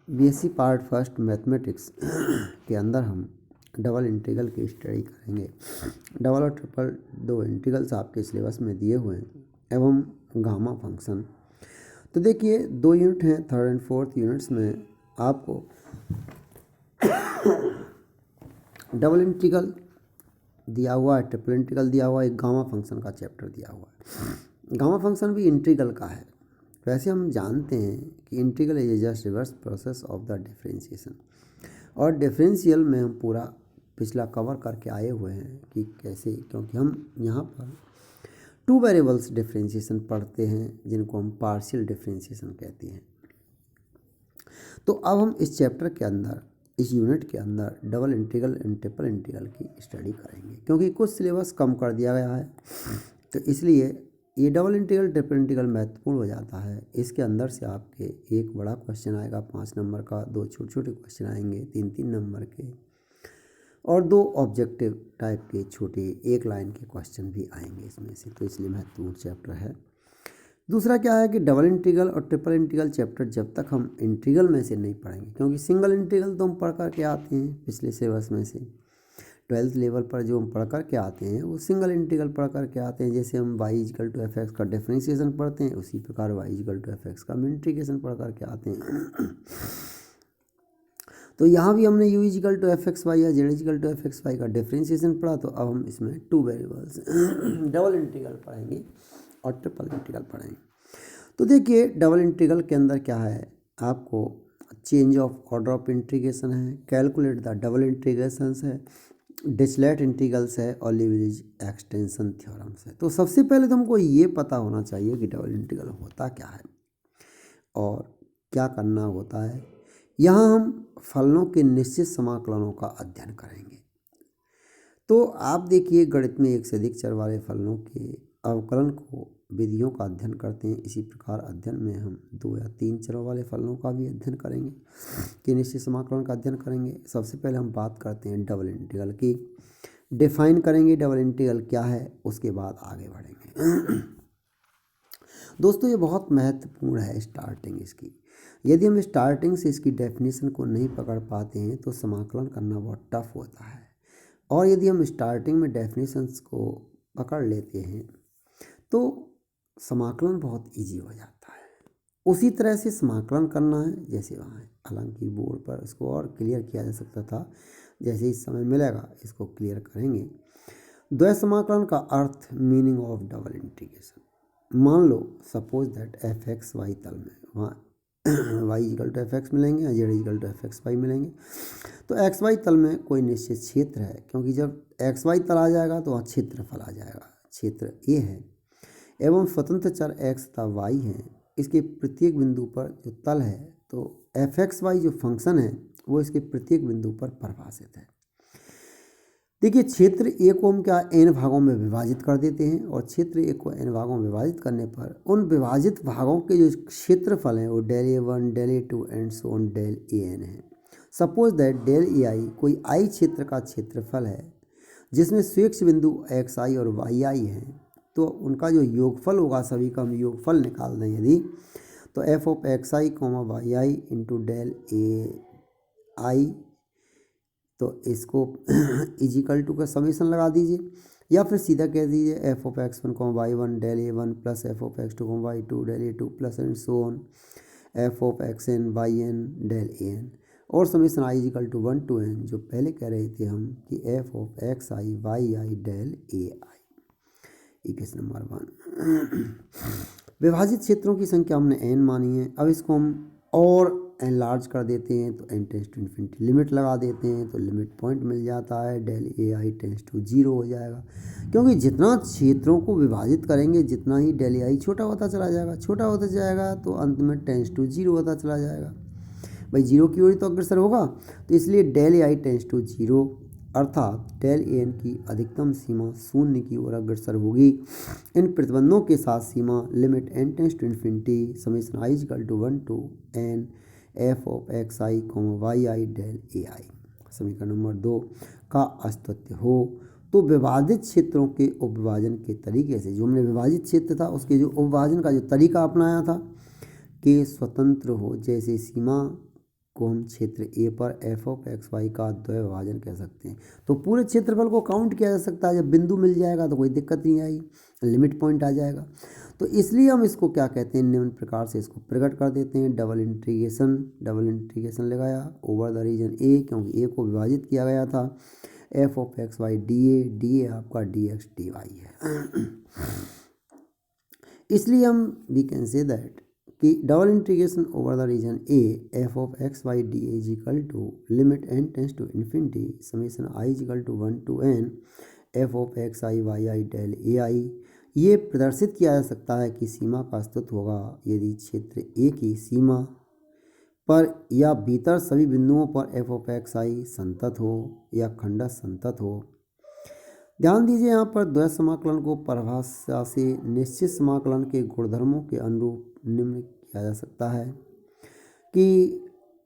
BSc part first mathematics के अंदर हम डबल इंटीग्रल की स्टडी करेंगे। डबल और ट्रिपल दो इंटीग्रल्स आपके सिलेबस में दिए हुए हैं एवं गामा फंक्शन। तो देखिए 2 यूनिट हैं, थर्ड एंड फोर्थ यूनिट्स में आपको डबल इंटीग्रल दिया हुआ है, ट्रिपल इंटीग्रल दिया हुआ है, एक गामा फंक्शन का चैप्टर दिया हुआ है। गामा फंक्शन भी इंटीग्रल का है। वैसे हम जानते हैं कि integral is just reverse process of the differentiation, और डिफरेंशियल में हम पूरा पिछला कवर करके आए हुए हैं कि कैसे, क्योंकि हम यहाँ पर 2 वेरिएबल्स डिफरेंशिएशन पढ़ते हैं जिनको हम पार्शियल डिफरेंशिएशन कहते हैं। तो अब हम इस चैप्टर के अंदर, इस यूनिट के अंदर double integral and triple integral की स्टडी करेंगे, क्योंकि कुछ सिलेबस कम कर दिया गया है। तो इसलिए ये डबल इंटीग्रल ट्रिपल इंटीग्रल महत्वपूर्ण हो जाता है। इसके अंदर से आपके एक बड़ा क्वेश्चन आएगा 5 नंबर का, 2 छोटे छोटे क्वेश्चन आएंगे 3-3 नंबर के, और 2 ऑब्जेक्टिव टाइप के छोटे 1 लाइन के क्वेश्चन भी आएंगे इसमें से। तो इसलिए महत्वपूर्ण चैप्टर है। दूसरा क्या है कि डबल इंटीग्रल और ट्रिपल इंटीग्रल चैप्टर जब तक हम इंटीग्रल में से नहीं पढ़ेंगे, क्योंकि सिंगल इंटीग्रल तो हम पढ़ कर के आते हैं पिछले सिलेबस में से, 12th लेवल पर जो हम पढ़ कर के आते हैं वो सिंगल इंटीग्रल पढ़ कर के आते हैं। जैसे हम y equal to f x का डिफरेंशिएशन पढ़ते हैं, उसी प्रकार y equal to f x का इंटीग्रेशन पढ़ कर के आते हैं। तो यहाँ भी हमने u equal to f x y या z equal to f x y का डिफरेंशिएशन पढ़ा। तो अब हम इसमें 2 वेरिएबल्स डबल इंटीग्रल पढ़ेंगे और ट्रिपल इंटीग्रल पढ़ेंगे। तो देखिए डबल इंटीग्रल के अंदर क्या है, आपको change of order of integration है, कैलकुलेट द डबल इंटीग्रेशंस है, डिरिचलेट इंटीग्रल्स है और लीवरेज एक्सटेंशन थ्योरम्स है। तो सबसे पहले तो हमको ये पता होना चाहिए कि डबल इंटीग्रल होता क्या है और क्या करना होता है। यहाँ हम फलनों के निश्चित समाकलनों का अध्ययन करेंगे। तो आप देखिए गणित में एक से अधिक चर वाले फलनों के अवकलन को विधियों का अध्ययन करते हैं। इसी प्रकार अध्ययन में हम 2 या 3 चरों वाले फलनों का भी अध्ययन करेंगे कि निश्चित समाकलन का अध्ययन करेंगे। सबसे पहले हम बात करते हैं डबल इंटीग्रल की, डिफाइन करेंगे डबल इंटीग्रल क्या है, उसके बाद आगे बढ़ेंगे। दोस्तों ये बहुत महत्वपूर्ण है स्टार्टिंग इसकी। यदि हम स्टार्टिंग से इसकी डेफिनेशन को नहीं पकड़ पाते हैं तो समाकलन करना बहुत टफ होता है, और यदि हम स्टार्टिंग में डेफिनेशंस को पकड़ लेते हैं तो समाकलन बहुत इजी हो जाता है। उसी तरह से समाकलन करना है जैसे वहाँ है, हालांकि बोर्ड पर इसको और क्लियर किया जा सकता था, जैसे इस समय मिलेगा इसको क्लियर करेंगे। द्वय समाकलन का अर्थ, मीनिंग ऑफ डबल इंटीग्रेशन। मान लो suppose that f x y तल में वहाँ y equal to f x मिलेंगे या z equal to f x y मिलेंगे। तो एक्स वाई तल में कोई निश्चित क्षेत्र है, क्योंकि जब एक्स वाई तल आ जाएगा तो वहाँ क्षेत्रफल आ जाएगा, क्षेत्र ए है, एवं स्वतंत्र चर एक्स तथा वाई हैं। इसके प्रत्येक बिंदु पर जो तल है, तो एफ एक्स वाई जो फंक्शन है वो इसके प्रत्येक बिंदु पर परिभाषित है। देखिए क्षेत्र ए को हम क्या n भागों में विभाजित कर देते हैं, और क्षेत्र ए को n भागों में विभाजित करने पर उन विभाजित भागों के जो क्षेत्रफल हैं वो del A1 del A2 and so on del AN है। सपोज दैट डेल AI कोई i क्षेत्र का क्षेत्रफल है जिसमें स्वेच्छ बिंदु xi और yi हैं, तो उनका जो योगफल होगा, सभी का हम योगफल निकाल दें यदि, तो f of xi yi into del ai, तो इसको इजिकल टू का समीशन लगा दीजिए, या फिर सीधा कह दीजिए f of x1 y1 del A1 plus f of x2 y2 del A2 plus and so on f of xn yn del AN, और summation i equal to 1 to n, जो पहले कह रहे थे हम कि f of xi yi del AI। Equation number 1। विभाजित क्षेत्रों की संख्या हमने n मानी है। अब इसको हम और एनलार्ज कर देते हैं, तो n tends to infinity limit लगा देते हैं, तो लिमिट पॉइंट मिल जाता है, डेल AI टेंस टू 0 हो जाएगा, क्योंकि जितना क्षेत्रों को विभाजित करेंगे जितना ही डेल AI छोटा होता चला जाएगा, छोटा होता जाएगा, तो अंत में टेंस टू 0 होता चला जाएगा। भाई 0 की ओर तो अग्रसर होगा, तो इसलिए डेल AI टेंस टू 0, अर्थात डेल AN की अधिकतम सीमा 0 की ओर अग्रसर होगी। इन प्रतिबंधों के साथ सीमा limit n tends to infinity summation i equal to 1 to n f of xi yi del AI समीकरण नंबर 2 का अस्तित्व हो, तो विभाजित क्षेत्रों के उपविभाजन के तरीके से, जो हमने विभाजित क्षेत्र था उसके जो उपविभाजन का जो तरीका अपनाया था, के स्वतंत्र हो, जैसे सीमा को हम क्षेत्र ए पर एफ ऑफ एक्स वाई का द्वैविभाजन कह सकते हैं। तो पूरे क्षेत्रफल को काउंट किया जा सकता है, जब बिंदु मिल जाएगा तो कोई दिक्कत नहीं आएगी, लिमिट पॉइंट आ जाएगा। तो इसलिए हम इसको क्या कहते हैं, निम्न प्रकार से इसको प्रकट कर देते हैं। डबल इंटीग्रेशन लगाया ओवर द रीजन ए, क्योंकि ए को विभाजित किया गया था, f of x y d A आपका डी एक्स डी वाई है। इसलिए हम वी कैन से दैट कि double integration over the region A f of x y d A equal to limit n tends to infinity summation i equal to 1 to n f of x i y i del A आई, ये प्रदर्शित किया जा सकता है कि सीमा का अस्तित्व होगा यदि क्षेत्र ए की सीमा पर या भीतर सभी बिंदुओं पर एफ ऑफ एक्स आई संतत हो या खंडस संतत हो। ध्यान दीजिए यहाँ पर द्वैत समाकलन को परिभाषा से निश्चित समाकलन के गुणधर्मों के अनुरूप निम्न किया जा सकता है कि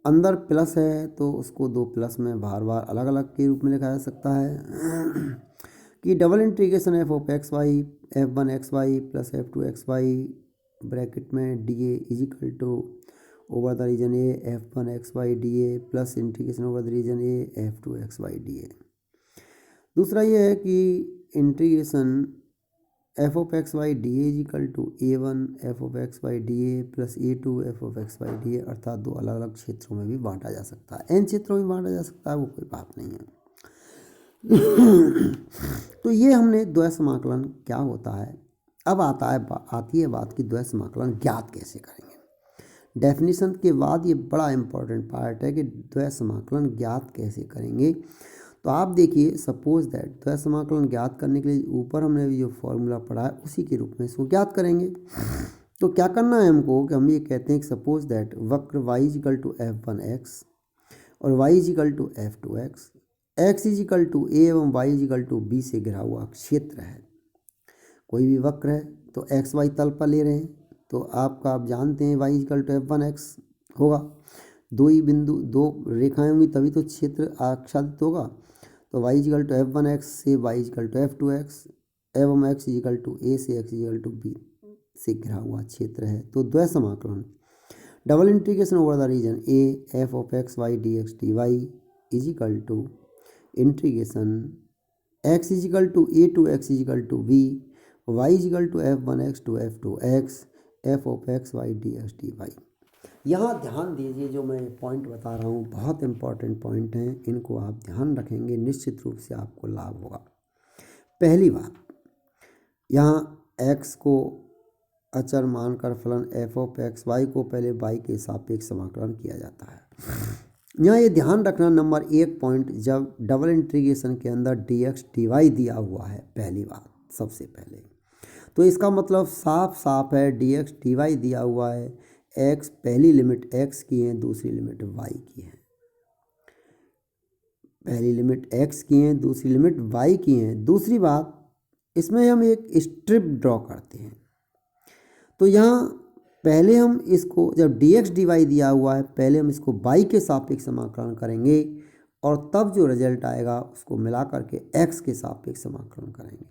अंदर प्लस है तो उसको दो प्लस में बार बार अलग अलग के रूप में लिखा जा सकता है कि double integration f of x y f one x y plus f two x y bracket में d A equal to over the region A f one x y d a plus integration over the region A f two x y d a. दूसरा ये है कि integration f of x y d A equal to a one f of x y d a plus A to f of x y d A, अर्थात दो अलग अलग क्षेत्रों में भी बांटा जा सकता है, एन क्षेत्रों में बांटा जा सकता है, वो कोई बात नहीं है। तो ये हमने द्वैत समाकलन क्या होता है। अब आती है बात कि द्वैत समाकलन ज्ञात कैसे करेंगे। डेफिनेशन के बाद ये बड़ा इंपॉर्टेंट पार्ट है कि द्वैत समाकलन ज्ञात कैसे करेंगे। तो आप देखिए, सपोज दैट द्वैत समाकलन ज्ञात करने के लिए ऊपर हमने अभी जो फॉर्मूला पढ़ा है उसी के रूप में इसको ज्ञात करेंगे। तो क्या करना है हमको कि हम ये कहते हैं कि सपोज दैट वक्र y equal to f one x और y equal to f two x, x equal to a एवं y इजिकल टू बी से घिरा हुआ क्षेत्र है। कोई भी वक्र है तो एक्स वाई तल पर ले रहे हैं, तो आप जानते हैं y equal to f one x होगा, दो ही बिंदु दो रेखाएं होंगी तभी तो क्षेत्र आच्छादित होगा। तो y equal to f one x से y equal to f two x एवं x इजिकल टू ए से x इजिकल टू बी से घिरा हुआ क्षेत्र है। तो द्वैत समाकलन double integration over the region A f of x y d x d y equal to integration x equal to a to x equal to b y equal to f one x to f two x f of x y d x d y. यहाँ ध्यान दीजिए, जो मैं point बता रहा हूँ बहुत important point हैं, इनको आप ध्यान रखेंगे निश्चित रूप से आपको लाभ होगा। पहली बात, यहाँ x को अचर मानकर फलन एफ ऑफ एक्स वाई को पहले y के सापेक्ष समाकलन किया जाता है। यहाँ ये ध्यान रखना नंबर एक पॉइंट, जब डबल इंटीग्रेशन के अंदर डी एक्स डी वाई दिया हुआ है, पहली बात सबसे पहले तो इसका मतलब साफ है डी एक्स डी वाई दिया हुआ है, x पहली लिमिट x की है, दूसरी लिमिट y की है। पहली लिमिट x की है, दूसरी लिमिट y की है। दूसरी बात, इसमें हम एक स्ट्रिप ड्रॉ करते हैं। तो यहाँ पहले हम इसको, जब dx dy दिया हुआ है, पहले हम इसको y के सापेक्ष समाकलन करेंगे और तब जो रिजल्ट आएगा उसको मिला करके x के सापेक्ष समाकलन करेंगे।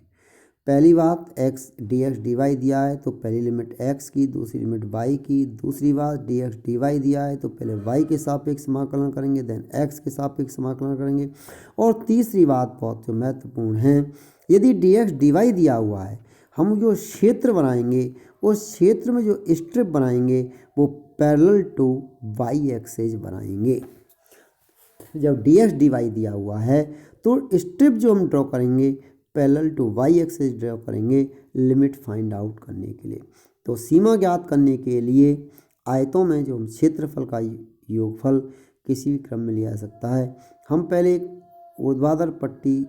पहली बात, x dx dy दिया है तो पहली लिमिट x की, दूसरी लिमिट y की। दूसरी बात, dx dy दिया है तो पहले y के सापेक्ष समाकलन करेंगे, देन x के सापेक्ष समाकलन करेंगे। और तीसरी बात बहुत जो महत्वपूर्ण है, यदि dx dy दिया हुआ है, हम जो क्षेत्र बनाएंगे उस क्षेत्र में जो स्ट्रिप बनाएंगे वो पैरेलल टू y एक्सिस बनाएंगे। जब dx dy दिया हुआ है तो स्ट्रिप जो हम ड्रॉ करेंगे parallel to y axis draw करेंगे लिमिट फाइंड आउट करने के लिए। तो सीमा ज्ञात करने के लिए आयतों में जो क्षेत्रफल का योगफल किसी भी क्रम में लिया जा सकता है। हम पहले ऊर्ध्वाधर पट्टी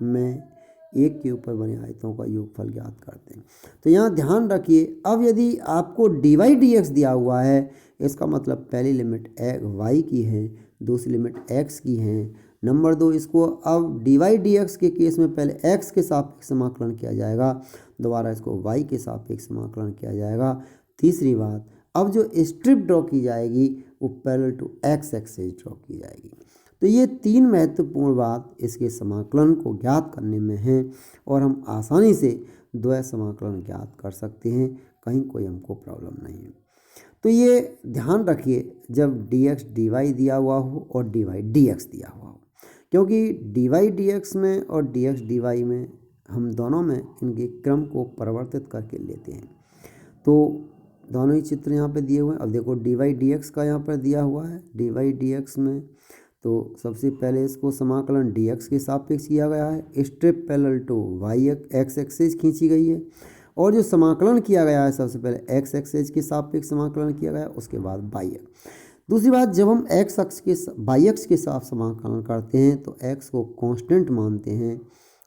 में एक के ऊपर बने आयतों का योगफल ज्ञात करते हैं। तो यहाँ ध्यान रखिए, अब यदि आपको dy dx दिया हुआ है, इसका मतलब पहली लिमिट y की है, दूसरी लिमिट x की है। नंबर दो, इसको अब dy dx के केस में पहले x के सापेक्ष समाकलन किया जाएगा, दोबारा इसको y के सापेक्ष समाकलन किया जाएगा। तीसरी बात, अब जो स्ट्रिप ड्रॉ की जाएगी वो parallel to x axis draw की जाएगी। तो ये तीन महत्वपूर्ण बात इसके समाकलन को ज्ञात करने में है और हम आसानी से द्वैत समाकलन ज्ञात कर सकते हैं, कहीं कोई हमको प्रॉब्लम नहीं है। तो ये ध्यान रखिए जब dx dy दिया हुआ हो और dy dx दिया हुआ हो, क्योंकि dy dx में और dx dy में हम दोनों में इनके क्रम को परिवर्तित करके लेते हैं। तो दोनों ही चित्र यहाँ पे दिए हुए हैं। अब देखो dy dx का यहाँ पर दिया हुआ है, dy dx में तो सबसे पहले इसको समाकलन dx के सापेक्ष किया गया है, strip parallel to y x axis खींची गई है, और जो समाकलन किया गया है सबसे पहले x एक्सिस के सापेक्ष समाकलन किया गया है, उसके बाद y x। दूसरी बात, जब हम x अक्ष के y अक्ष के साथ समाकलन करते हैं तो x को कांस्टेंट मानते हैं,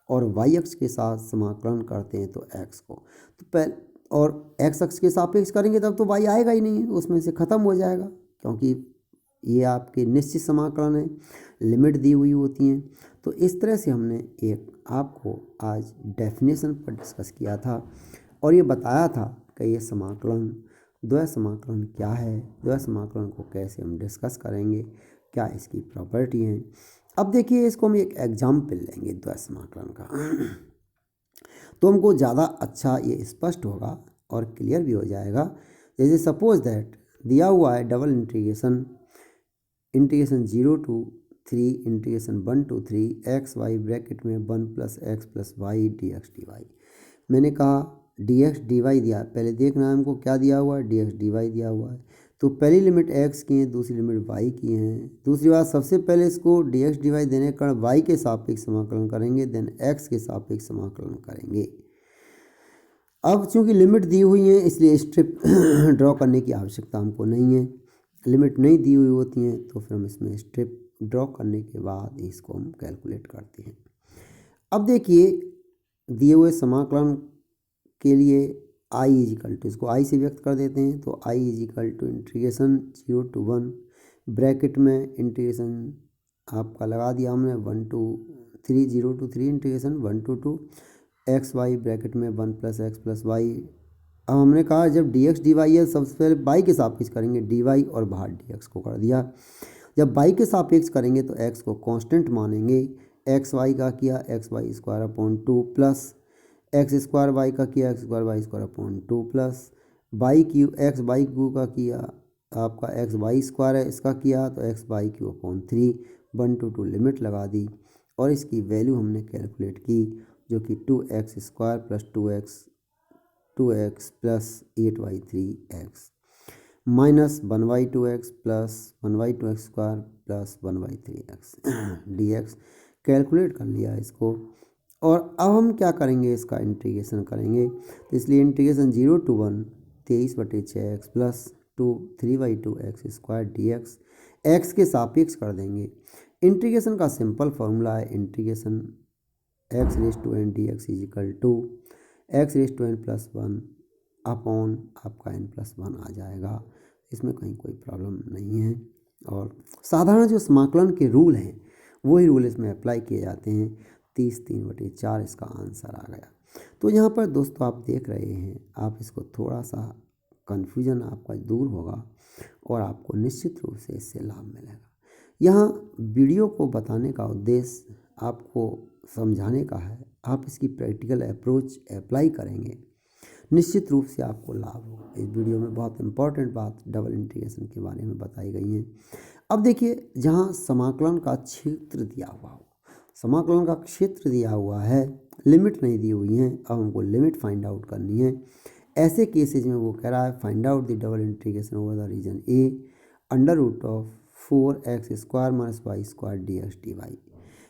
और y अक्ष के साथ समाकलन करते हैं तो x को तो पहले और x अक्ष के सापेक्ष करेंगे तब तो y आएगा ही नहीं, उसमें से ख़त्म हो जाएगा, क्योंकि ये आपके निश्चित समाकलन है, लिमिट दी हुई होती हैं। तो इस तरह से हमने एक आपको आज डेफिनेशन पर डिस्कस किया था और ये बताया था कि ये समाकलन द्वय समाकलन क्या है, द्वय समाकलन को कैसे हम डिस्कस करेंगे, क्या इसकी प्रॉपर्टी हैं। अब देखिए इसको हम एक एग्जाम्पल लेंगे द्वय समाकलन का तो हमको ज़्यादा अच्छा ये स्पष्ट होगा और क्लियर भी हो जाएगा। जैसे सपोज दैट दिया हुआ है double integration 0 to 3 integration 1 to 3 x y bracket में 1 + x + y dx dy। मैंने कहा dx dy दिया, पहले देखना है हमको क्या दिया हुआ है, dx dy दिया हुआ है। तो पहली लिमिट x की है, दूसरी लिमिट y की है। दूसरी बात, सबसे पहले इसको dx dy देने का y के सापेक्ष समाकलन करेंगे, देन x के सापेक्ष समाकलन करेंगे। अब चूंकि लिमिट दी हुई है इसलिए स्ट्रिप ड्रॉ करने की आवश्यकता हमको नहीं है। लिमिट नहीं दी हुई होती हैं तो फिर हम इसमें स्ट्रिप ड्रॉ करने के बाद इसको हम कैलकुलेट करते हैं। अब देखिए दिए हुए समाकलन के लिए i इजिकल टू, इसको i से व्यक्त कर देते हैं, तो i equal to integration 0 to 1 bracket में इंटीग्रेशन आपका लगा दिया हमने 1 to 3 0 to 3 integration 1 to 2 x y bracket में 1 + x + y। अब हमने कहा जब dx dy है सबसे पहले y के सापेक्ष करेंगे dy और बाहर dx को कर दिया। जब y के सापेक्ष करेंगे तो x को कांस्टेंट मानेंगे, एक्स वाई का किया x² प्लस x² y का किया x² y² plus x y Q का किया आपका x² है इसका किया तो x/3 1 to 2 लिमिट लगा दी और इसकी वैल्यू हमने कैलकुलेट की जो कि 2x² + 2x + 8/3x minus 1/2x plus 1/2x² plus 1/3x dx calculate कर लिया इसको। और अब हम क्या करेंगे, इसका इंटीग्रेशन करेंगे, तो इसलिए integration 0 to 1 23/6x plus 3/2x² dx x के सापेक्ष कर देंगे। इंटीग्रेशन का सिंपल फार्मूला है integration x⁴n dx equal to x⁴n + 1 upon आपका n+1 आ जाएगा। इसमें कहीं कोई प्रॉब्लम नहीं है और साधारण जो समाकलन के रूल हैं वही रूल इसमें अप्लाई किए जाते हैं। 33/4 इसका आंसर आ गया। तो यहाँ पर दोस्तों आप देख रहे हैं, आप इसको थोड़ा सा कन्फ्यूजन आपका दूर होगा और आपको निश्चित रूप से इससे लाभ मिलेगा। यहाँ वीडियो को बताने का उद्देश्य आपको समझाने का है, आप इसकी प्रैक्टिकल अप्रोच अप्लाई करेंगे निश्चित रूप से आपको लाभ होगा। इस वीडियो में बहुत इंपॉर्टेंट बात डबल इंटीग्रेशन के बारे में बताई गई है। अब देखिए जहाँ समाकलन का क्षेत्र दिया हुआ हो, समाकलन का क्षेत्र दिया हुआ है, लिमिट नहीं दी हुई है, अब हमको लिमिट फाइंड आउट करनी है। ऐसे केसेज में वो कह रहा है find out the double integration over the region a √4x² - y² dx dy।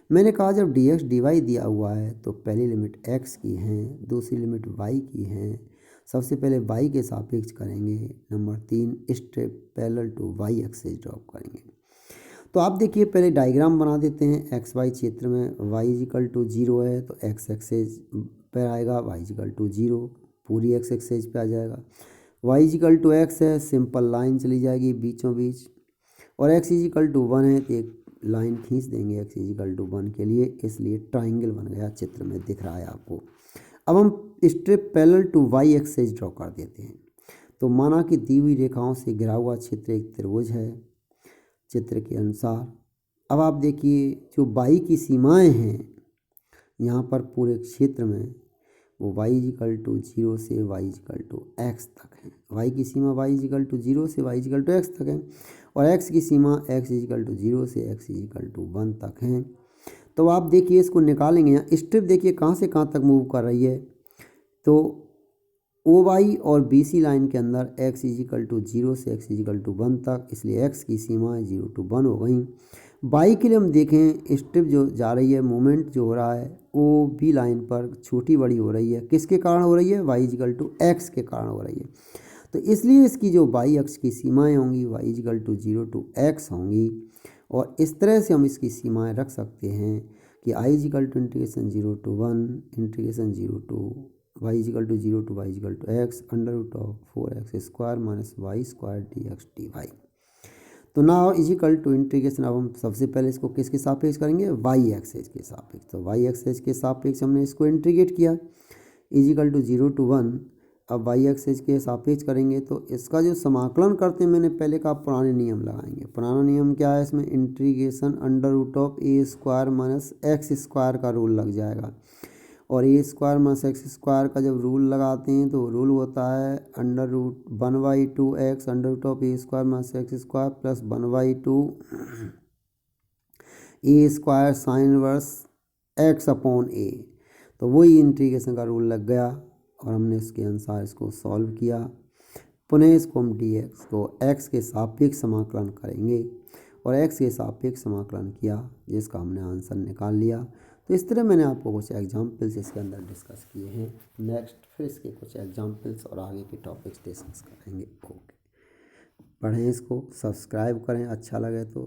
मैंने कहा जब dx dy दिया हुआ है तो पहली लिमिट x की है, दूसरी लिमिट y की है। सबसे पहले y के सापेक्ष करेंगे, number 3 strip parallel to y axis drop करेंगे। तो आप देखिए पहले डायग्राम बना देते हैं। xy क्षेत्र में y इजिकल टू 0 है तो x एक्सिस पर आएगा, y इजिकल टू 0 पूरी x एक्सिस पे आ जाएगा। y इजिकल टू x है, सिंपल लाइन चली जाएगी बीचों बीच, और x इजिकल टू 1 है तो एक लाइन खींच देंगे x इजिकल टू 1 के लिए, इसलिए ट्राइंगल बन गया, चित्र में दिख रहा है आपको। अब हम strip parallel to y axis draw कर देते हैं। तो माना कि दी हुई रेखाओं से घिरा हुआ क्षेत्र एक त्रिभुज है चित्र के अनुसार। अब आप देखिए जो y की सीमाएं हैं यहाँ पर पूरे क्षेत्र में वो y इजिकल टू 0 से y इजिकल टू x तक है। y की सीमा y इजिकल टू 0 से y इजिकल टू x तक है और x की सीमा x इजिकल टू 0 से x इजिकल टू 1 तक है। तो आप देखिए इसको निकालेंगे, यहाँ स्ट्रिप देखिए कहाँ से कहाँ तक मूव कर रही है। तो ओ वाई और बी सी लाइन के अंदर x इजिकल टू 0 से x इजिकल टू 1 तक, इसलिए x की सीमा 0 to 1 हो गई। बाई के लिए हम देखें स्ट्रिप जो जा रही है, मूवमेंट जो हो रहा है ओ बी लाइन पर छोटी बड़ी हो रही है, किसके कारण हो रही है, y इजिकल टू x के कारण हो रही है। तो इसलिए इसकी जो बाई अक्ष की सीमाएँ होंगी y equal to 0 to x होंगी और इस तरह से हम इसकी सीमाएँ रख सकते हैं कि i equal to integration 0 to 1 integration 0 to y equal to 0 to y equal to x under root of 4x square minus y square dx dy। तो ना इजिकल टू इंटीग्रेशन, अब हम सबसे पहले इसको किसके सापेक्ष करेंगे, वाई एक्सेस के सापेक्ष। तो वाई एक्सेस के सापेक्ष हमने इसको इंटीग्रेट किया इजिकल टू 0 to 1। अब वाई एक्सेस के सापेक्ष करेंगे तो इसका जो समाकलन करते हैं, मैंने पहले कहा पुराने नियम लगाएंगे। पुराना नियम क्या है, इसमें integration under root of a square minus x square का रूल लग जाएगा और a square minus x square का जब रूल लगाते हैं तो रूल होता है under root 1/2x under root of a square minus x square plus 1/2 a square sine inverse x upon a. तो वही इंटीग्रेशन का रूल लग गया और हमने इसके अनुसार इसको सॉल्व किया। पुनः इसको हम dx को x के सापेक्ष समाकलन करेंगे और x के सापेक्ष समाकलन किया जिसका हमने आंसर निकाल लिया। तो इस तरह मैंने आपको कुछ एग्जाम्पल्स इसके अंदर डिस्कस किए हैं। नेक्स्ट फिर इसके कुछ एग्जाम्पल्स और आगे के टॉपिक्स डिस्कस करेंगे। ओके, पढ़ें इसको, सब्सक्राइब करें, अच्छा लगे तो